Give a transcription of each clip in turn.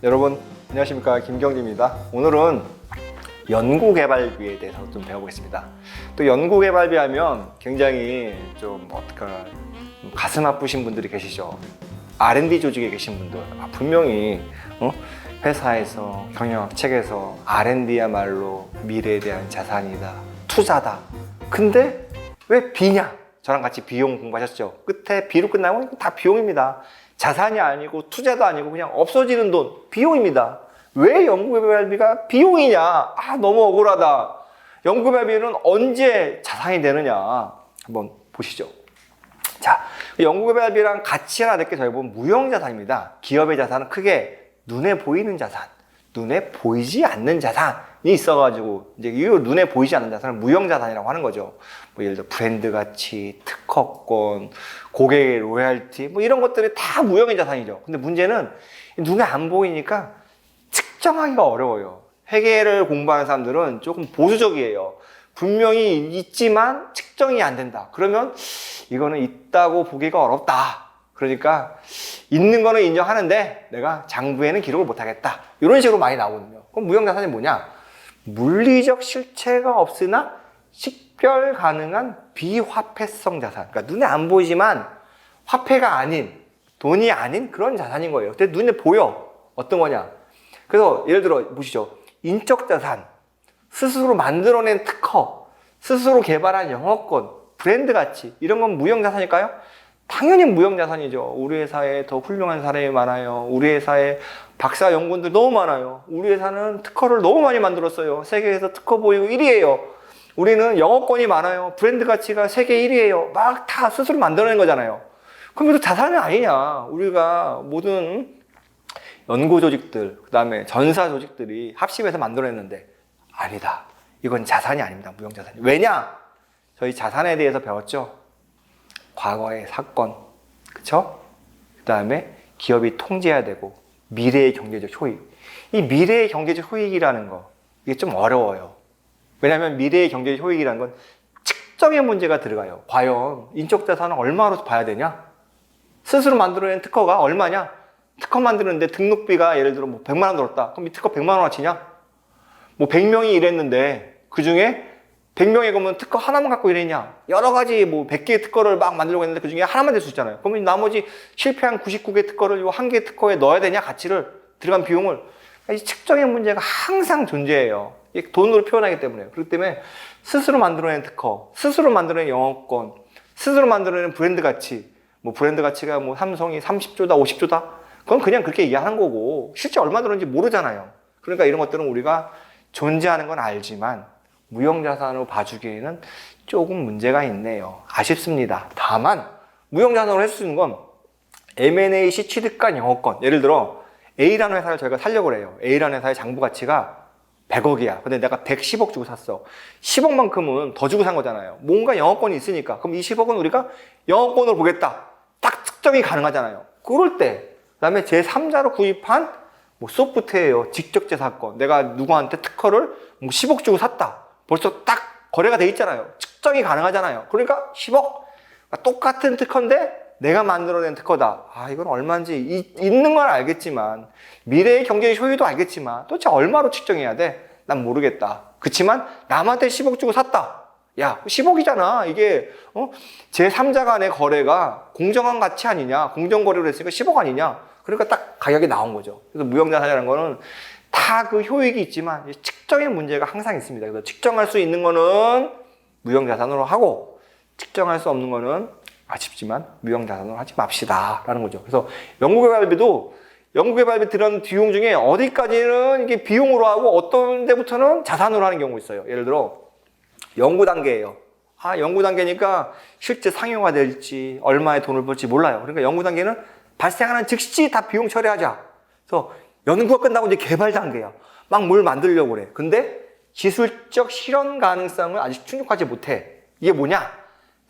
여러분 안녕하십니까, 김경진입니다. 오늘은 연구개발비에 대해서 좀 배워보겠습니다. 또 연구개발비 하면 굉장히 좀 가슴 아프신 분들이 계시죠. R&D 조직에 계신 분들, 분명히 회사에서 경영학 책에서 R&D야말로 미래에 대한 자산이다, 투자다. 근데 왜 B냐? 저랑 같이 비용 공부하셨죠? 끝에 B로 끝나면 다 비용입니다. 자산이 아니고 투자도 아니고 그냥 없어지는 돈, 비용입니다. 왜 연구개발비가 비용이냐? 너무 억울하다. 연구개발비는 언제 자산이 되느냐? 한번 보시죠. 자, 연구개발비랑 같이 하나 될게 저희 보면 무형자산입니다. 기업의 자산은 크게 눈에 보이는 자산, 눈에 보이지 않는 자산이 있어가지고 이제 이 눈에 보이지 않는 자산을 무형자산이라고 하는 거죠. 예를 들어 브랜드 가치, 특허권, 고객의 로열티, 이런 것들이 다 무형의 자산이죠. 근데 문제는 눈에 안 보이니까 측정하기가 어려워요. 회계를 공부하는 사람들은 조금 보수적이에요. 분명히 있지만 측정이 안 된다. 그러면 이거는 있다고 보기가 어렵다. 그러니까 있는 거는 인정하는데 내가 장부에는 기록을 못 하겠다. 이런 식으로 많이 나오거든요. 그럼 무형자산이 뭐냐? 물리적 실체가 없으나 식별 가능한 비화폐성 자산. 그러니까 눈에 안 보이지만 화폐가 아닌, 돈이 아닌 그런 자산인 거예요. 근데 눈에 보여. 어떤 거냐? 그래서 예를 들어 보시죠. 인적 자산, 스스로 만들어낸 특허, 스스로 개발한 영어권, 브랜드 가치, 이런 건 무형자산일까요? 당연히 무형자산이죠. 우리 회사에 더 훌륭한 사람이 많아요. 우리 회사에 박사 연구원들 너무 많아요. 우리 회사는 특허를 너무 많이 만들었어요. 세계에서 특허 보유 1위예요. 우리는 영어권이 많아요. 브랜드 가치가 세계 1위예요. 막 다 스스로 만들어낸 거잖아요. 그럼 이것도 자산은 아니냐? 우리가 모든 연구 조직들, 그 다음에 전사 조직들이 합심해서 만들어냈는데 아니다. 이건 자산이 아닙니다. 무형자산이. 왜냐? 저희 자산에 대해서 배웠죠. 과거의 사건, 그쵸? 그 다음에 기업이 통제해야 되고 미래의 경제적 효익. 이 미래의 경제적 효익이라는 거, 이게 좀 어려워요. 왜냐하면 미래의 경제적 효익이라는 건 측정의 문제가 들어가요. 과연 인적 자산은 얼마로 봐야 되냐? 스스로 만들어낸 특허가 얼마냐? 특허 만드는데 등록비가 예를 들어 100만 원 들었다. 그럼 이 특허 100만 원어치냐? 100명이 일했는데 그 중에 100명이 그러면 특허 하나만 갖고 일했냐? 여러 가지 100개의 특허를 막 만들려고 했는데 그 중에 하나만 될 수 있잖아요. 그러면 나머지 실패한 99개 특허를 이 한 개 특허에 넣어야 되냐? 가치를, 들어간 비용을. 이 측정의 문제가 항상 존재해요. 돈으로 표현하기 때문에. 그렇기 때문에 스스로 만들어낸 특허, 스스로 만들어낸 영어권, 스스로 만들어낸 브랜드 가치, 브랜드 가치가 삼성이 30조다, 50조다? 그건 그냥 그렇게 이해하는 거고 실제 얼마 들었는지 모르잖아요. 그러니까 이런 것들은 우리가 존재하는 건 알지만 무형자산으로 봐주기에는 조금 문제가 있네요. 아쉽습니다. 다만 무형자산으로 할 수 있는 건 M&A 시 취득한 영어권. 예를 들어 A라는 회사를 저희가 살려고 해요. A라는 회사의 장부 가치가 100억이야. 근데 내가 110억 주고 샀어. 10억만큼은 더 주고 산 거잖아요. 뭔가 영어권이 있으니까. 그럼 이 10억은 우리가 영어권으로 보겠다. 딱 측정이 가능하잖아요. 그럴 때 그다음에 제3자로 구입한 소프트웨어, 직접재산권. 내가 누구한테 특허를 10억 주고 샀다. 벌써 딱 거래가 돼 있잖아요. 측정이 가능하잖아요. 그러니까 10억. 똑같은 특허인데 내가 만들어낸 특허다. 이건 얼마인지 있는 건 알겠지만 미래의 경제의 효율도 알겠지만 도대체 얼마로 측정해야 돼? 난 모르겠다. 그치만 남한테 10억 주고 샀다. 야, 10억이잖아. 이게 제3자 간의 거래가 공정한 가치 아니냐? 공정거래로 했으니까 10억 아니냐? 그러니까 딱 가격이 나온 거죠. 그래서 무형자산이라는 거는 다 그 효익이 있지만 측정의 문제가 항상 있습니다. 그래서 측정할 수 있는 거는 무형자산으로 하고 측정할 수 없는 거는 아쉽지만 무형자산으로 하지 맙시다 라는 거죠. 그래서 연구개발비도 연구개발비 들어간 비용 중에 어디까지는 이게 비용으로 하고 어떤 데부터는 자산으로 하는 경우가 있어요. 예를 들어 연구 단계예요. 연구 단계니까 실제 상용화 될지 얼마의 돈을 벌지 몰라요. 그러니까 연구 단계는 발생하는 즉시 다 비용 처리하자. 그래서 연구가 끝나고 이제 개발 단계야. 막 뭘 만들려고 그래. 근데 기술적 실현 가능성을 아직 충족하지 못해. 이게 뭐냐?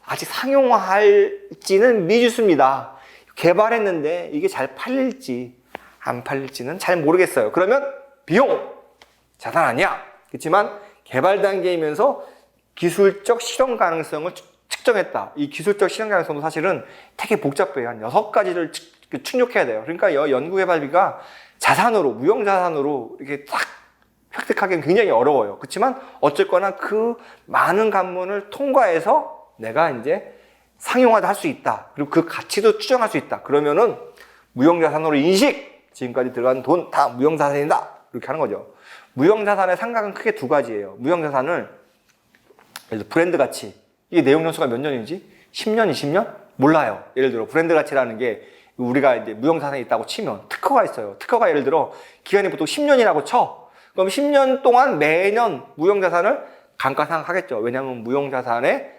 아직 상용화할지는 미지수입니다. 개발했는데 이게 잘 팔릴지 안 팔릴지는 잘 모르겠어요. 그러면 비용! 자산 아니야. 그렇지만 개발 단계이면서 기술적 실현 가능성을 측정했다. 이 기술적 실현 가능성도 사실은 되게 복잡해요. 한 6가지를 충족해야 돼요. 그러니까 연구개발비가 자산으로, 무형자산으로 이렇게 딱 획득하기는 굉장히 어려워요. 그렇지만 어쨌거나 그 많은 관문을 통과해서 내가 이제 상용화도 할 수 있다. 그리고 그 가치도 추정할 수 있다. 그러면은 무형자산으로 인식! 지금까지 들어간 돈 다 무형자산이다. 이렇게 하는 거죠. 무형자산의 상각은 크게 두 가지예요. 무형자산을 예를 들어 브랜드 가치. 이게 내용 연수가 몇 년인지? 10년, 20년? 몰라요. 예를 들어 브랜드 가치라는 게 우리가 이제 무형자산이 있다고 치면 특허가 있어요. 특허가 예를 들어 기간이 보통 10년이라고 쳐. 그럼 10년 동안 매년 무형자산을 감가상각하겠죠. 왜냐하면 무형자산에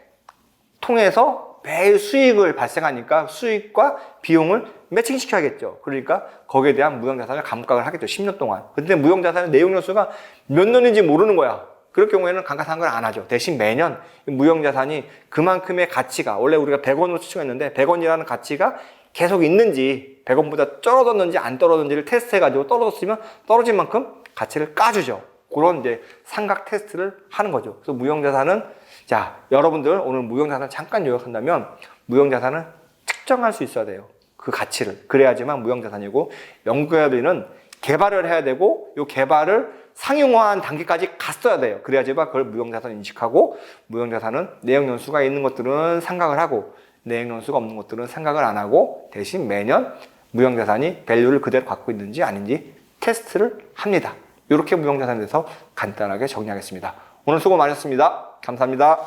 통해서 매일 수익을 발생하니까 수익과 비용을 매칭시켜야겠죠. 그러니까 거기에 대한 무형자산을 감가를 하겠죠. 10년 동안. 근데 무형자산의 내용 연수가 몇 년인지 모르는 거야. 그럴 경우에는 감가상각을 안 하죠. 대신 매년 무형자산이 그만큼의 가치가, 원래 우리가 100원으로 추정했는데 100원이라는 가치가 계속 있는지, 100원보다 떨어졌는지 안 떨어졌는지를 테스트해가지고 떨어졌으면 떨어진 만큼 가치를 까주죠. 그런 이제 상각 테스트를 하는 거죠. 그래서 무형자산은, 자, 여러분들 오늘 무형자산 잠깐 요약한다면, 무형자산은 측정할 수 있어야 돼요. 그 가치를. 그래야지만 무형자산이고, 연구개발비는 개발을 해야 되고, 이 개발을 상용화한 단계까지 갔어야 돼요. 그래야지만 그걸 무형자산 인식하고, 무형자산은 내용연수가 있는 것들은 상각을 하고, 내용연수가 없는 것들은 생각을 안 하고 대신 매년 무형자산이 밸류를 그대로 갖고 있는지 아닌지 테스트를 합니다. 이렇게 무형자산에 대해서 간단하게 정리하겠습니다. 오늘 수고 많으셨습니다. 감사합니다.